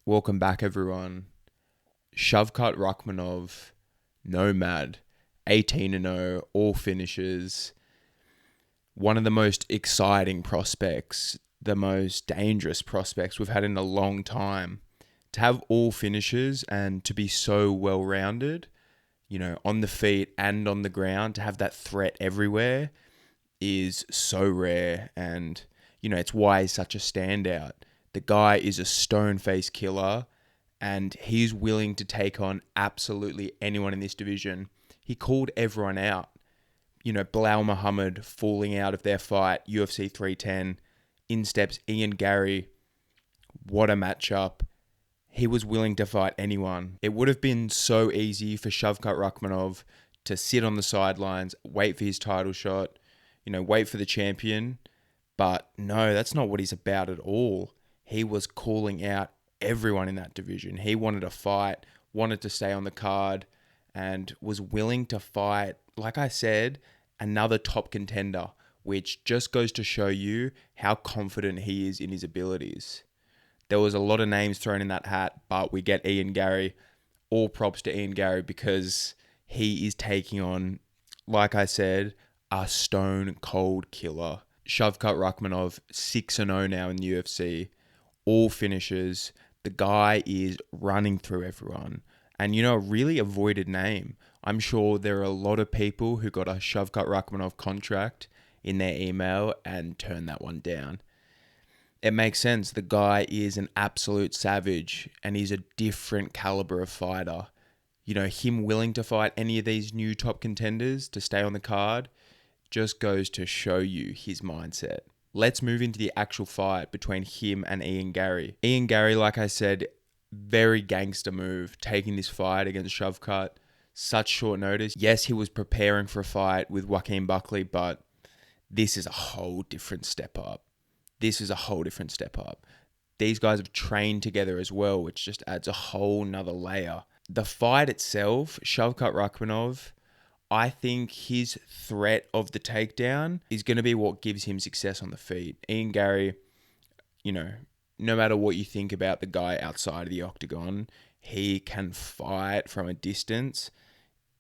Welcome back, everyone. Shavkat Rakhmonov, NOMAD, 18-0, all finishes. One of the most exciting prospects, the most dangerous prospects we've had in a long time. To have all finishes and to be so well-rounded, on the feet and on the ground, to have that threat everywhere is so rare. And, it's why he's such a standout. The guy is a stone-faced killer, and he's willing to take on absolutely anyone in this division. He called everyone out. Bilal Muhammad falling out of their fight, UFC 310. In steps Ian Garry. What a matchup. He was willing to fight anyone. It would have been so easy for Shavkat Rakhmonov to sit on the sidelines, wait for his title shot, wait for the champion. But no, that's not what he's about at all. He was calling out everyone in that division. He wanted to fight, wanted to stay on the card, and was willing to fight, like I said, another top contender, which just goes to show you how confident he is in his abilities. There was a lot of names thrown in that hat, but we get Ian Garry. All props to Ian Garry because he is taking on, like I said, a stone cold killer. Shavkat Rakhmonov, 6-0 now in the UFC. All finishes. The guy is running through everyone. And, a really avoided name. I'm sure there are a lot of people who got a Shavkat Rakhmonov contract in their email and turned that one down. It makes sense. The guy is an absolute savage and he's a different caliber of fighter. Him willing to fight any of these new top contenders to stay on the card just goes to show you his mindset. Let's move into the actual fight between him and Ian Garry. Ian Garry, like I said, very gangster move, taking this fight against Shavkat. Such short notice. Yes, he was preparing for a fight with Joaquin Buckley, but this is a whole different step up. These guys have trained together as well, which just adds a whole nother layer. The fight itself, Shavkat Rakhmonov, I think his threat of the takedown is going to be what gives him success on the feet. Ian Garry, no matter what you think about the guy outside of the octagon, he can fight from a distance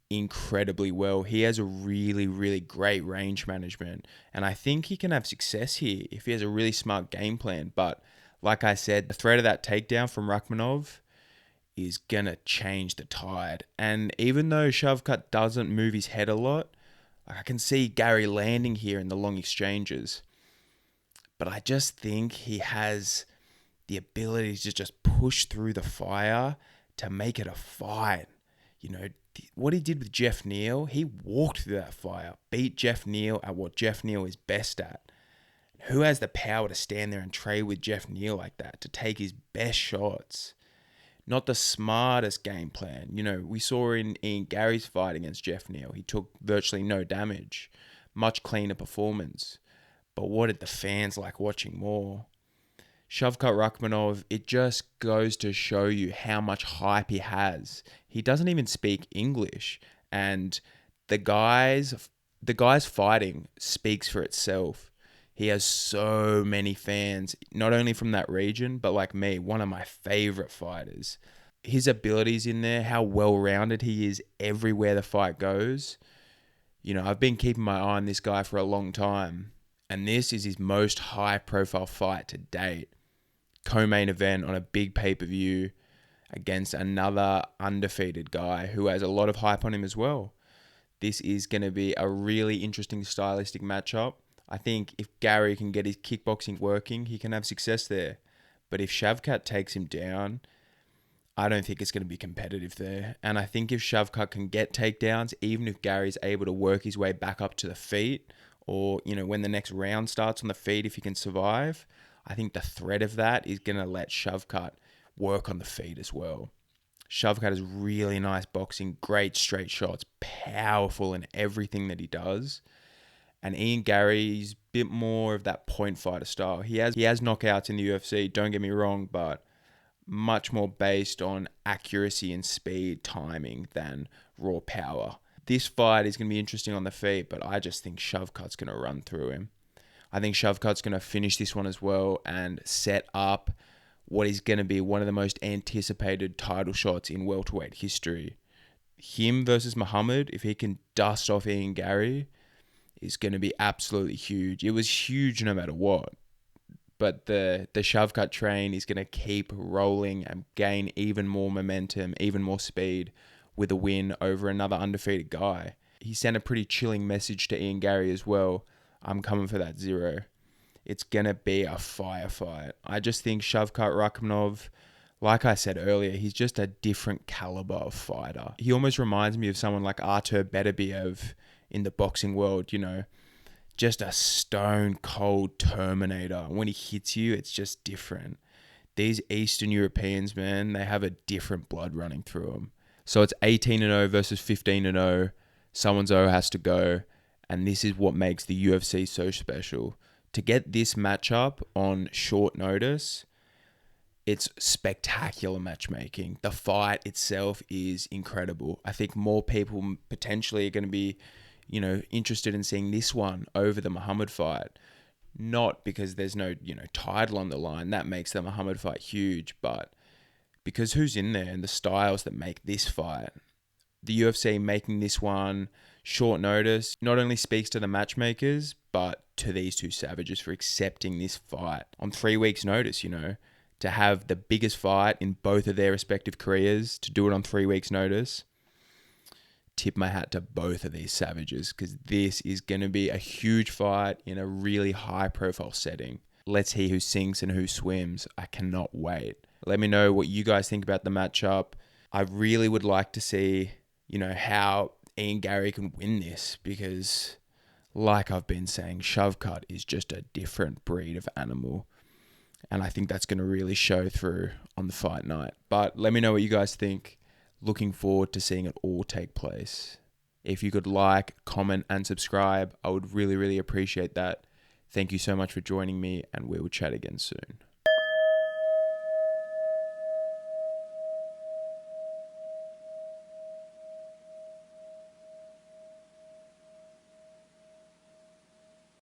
incredibly well. He has a really, really great range management. And I think he can have success here if he has a really smart game plan. But like I said, the threat of that takedown from Rakhmonov is going to change the tide. And even though Shavkat doesn't move his head a lot, I can see Garry landing here in the long exchanges. But I just think he has the ability to just push through the fire to make it a fight. What he did with Jeff Neal, he walked through that fire, beat Jeff Neal at what Jeff Neal is best at. Who has the power to stand there and trade with Jeff Neal like that, to take his best shots? Not the smartest game plan. We saw in Ian Garry's fight against Jeff Neal, he took virtually no damage. Much cleaner performance. But what did the fans like watching more? Shavkat Rakhmonov, it just goes to show you how much hype he has. He doesn't even speak English. And the guy's fighting speaks for itself. He has so many fans, not only from that region, but like me, one of my favorite fighters. His abilities in there, how well-rounded he is everywhere the fight goes. I've been keeping my eye on this guy for a long time. And this is his most high-profile fight to date. Co-main event on a big pay-per-view against another undefeated guy who has a lot of hype on him as well. This is going to be a really interesting stylistic matchup. I think if Garry can get his kickboxing working, he can have success there. But if Shavkat takes him down, I don't think it's going to be competitive there. And I think if Shavkat can get takedowns, even if Garry's able to work his way back up to the feet, or, when the next round starts on the feet, if he can survive, I think the threat of that is going to let Shavkat work on the feet as well. Shavkat has really nice boxing, great straight shots, powerful in everything that he does. And Ian Garry's a bit more of that point fighter style. He has knockouts in the UFC, don't get me wrong, but much more based on accuracy and speed, timing than raw power. This fight is going to be interesting on the feet, but I just think Shavkat's going to run through him. I think Shavkat's going to finish this one as well and set up what is going to be one of the most anticipated title shots in welterweight history. Him versus Muhammad, if he can dust off Ian Garry, is going to be absolutely huge. It was huge no matter what. But the Shavkat train is going to keep rolling and gain even more momentum, even more speed with a win over another undefeated guy. He sent a pretty chilling message to Ian Garry as well. I'm coming for that 0. It's going to be a firefight. I just think Shavkat Rakhmonov, like I said earlier, he's just a different caliber of fighter. He almost reminds me of someone like Artur Beterbiev in the boxing world, you know. Just a stone cold Terminator. When he hits you, it's just different. These Eastern Europeans, man, they have a different blood running through them. So it's 18-0 versus 15-0. Someone's O has to go. And this is what makes the UFC so special. To get this matchup on short notice, it's spectacular matchmaking. The fight itself is incredible. I think more people potentially are going to be, you know, interested in seeing this one over the Muhammad fight. Not because there's no, you know, title on the line. That makes the Muhammad fight huge, but because who's in there and the styles that make this fight. The UFC making this one short notice not only speaks to the matchmakers, but to these two savages for accepting this fight on 3 weeks' notice, you know. To have the biggest fight in both of their respective careers, to do it on 3 weeks' notice. Tip my hat to both of these savages because this is going to be a huge fight in a really high-profile setting. Let's hear who sinks and who swims. I cannot wait. Let me know what you guys think about the matchup. I really would like to see, you know, how Ian Garry can win this because, like I've been saying, Shavkat is just a different breed of animal. And I think that's going to really show through on the fight night. But let me know what you guys think. Looking forward to seeing it all take place. If you could like, comment, and subscribe, I would really, really appreciate that. Thank you so much for joining me, and we will chat again soon.